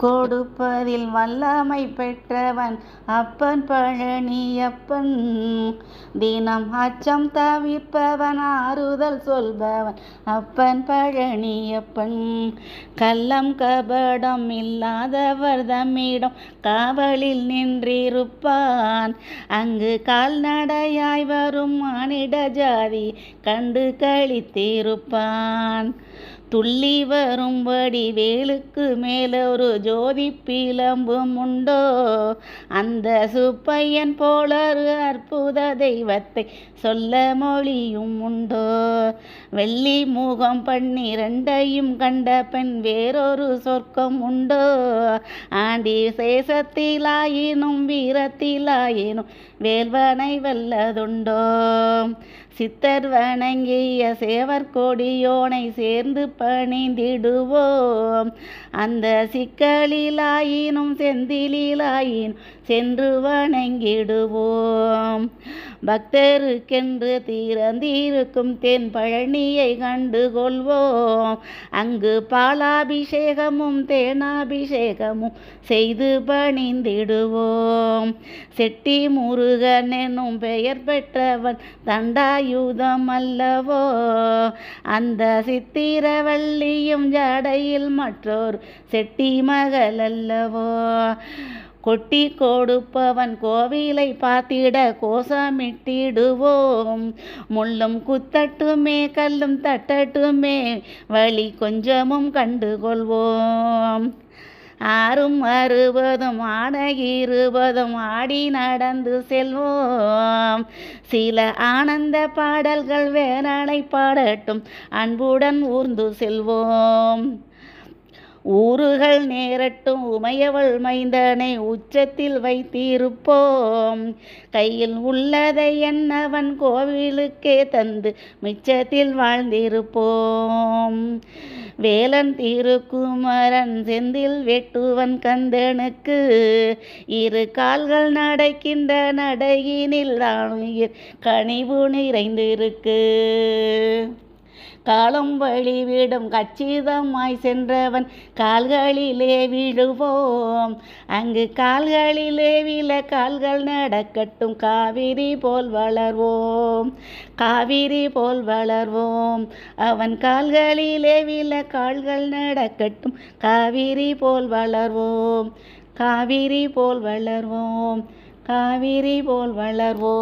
கொடுப்பதில் வல்லமை பெற்றவன் அப்பன் பழனியப்பன். தினம் அச்சம் தவிர்ப்பவன் ஆறுதல் சொல்பவன் அப்பன் பழனியப்பன். கள்ளம் கபடம் இல்லாதவர் தம்மிடம் காவலில் நின்றிருப்பான். அங்கு கால்நடையாய் வரும் மானிட ஜாதி கண்டு களித்திருப்பான். துள்ளி வரும்படி வேலுக்கு மேலொரு ஜோதி பிளம்பும் உண்டோ? அந்த சுப்பையன் போலொரு அற்புத தெய்வத்தை சொல்ல மொழியும் உண்டோ? வெள்ளி முகம் 12 கண்ட பெண் வேறொரு சொர்க்கம் உண்டோ? ஆண்டி சேசத்திலாயினும் வீரத்திலாயினும் வேல்வனை வல்லதுண்டோ? சித்தர் வணங்கிய சேவர் கொடியோனை சேர்ந்து பணிந்திடுவோம். அந்த சிக்கலிலாயினும் செந்திலாயினும் சென்று வணங்கிடுவோம். பக்தருக்கென்று திறந்திருக்கும் தென் பழனியை கண்டு கொள்வோம். அங்கு பாலாபிஷேகமும் தேனாபிஷேகமும் செய்து பணிந்திடுவோம். செட்டி முருகன் என்னும் பெயர் பெற்றவன் தண்டாயுதம் அல்லவோ? அந்த சித்திரவள்ளியும் ஜடையில் மற்றொரு செட்டி மகள் அல்லவோ? கொட்டி கொடுப்பவன் கோவிலை பார்த்திட கோஷமிட்டிடுவோம். முள்ளும் குத்தட்டுமே கல்லும் தட்டட்டுமே வழி கொஞ்சமும் கண்டுகொள்வோம். 6ம் 60ம் ஆட 20ம் ஆடி நடந்து செல்வோம். சில ஆனந்த பாடல்கள் வேறனை பாடட்டும் அன்புடன் ஊர்ந்து செல்வோம். ஊறுகள் நேரட்டும் உமையவள் மைந்தனை உச்சத்தில் வைத்திருப்போம். கையில் உள்ளதை என்னவன் கோவிலுக்கே தந்து மிச்சத்தில் வாழ்ந்திருப்போம். வேலன் திருக்குமரன் செந்தில் வெட்டுவன் கந்தனுக்கு 2 கால்கள் நடக்கின்ற நடையினில் கனிவு நிறைந்திருக்கு. காலம் வழிவிடும் கச்சிதமாய் சென்றவன் கால்களிலே விழுவோம். அங்கு கால்களிலே விழ கால்கள் நடக்கட்டும் காவிரி போல் வளர்வோம். காவிரி போல் வளர்வோம். அவன் கால்களிலே விழ கால்கள் நடக்கட்டும் காவிரி போல் வளர்வோம். காவிரி போல் வளர்வோம். காவிரி போல் வளர்வோம்.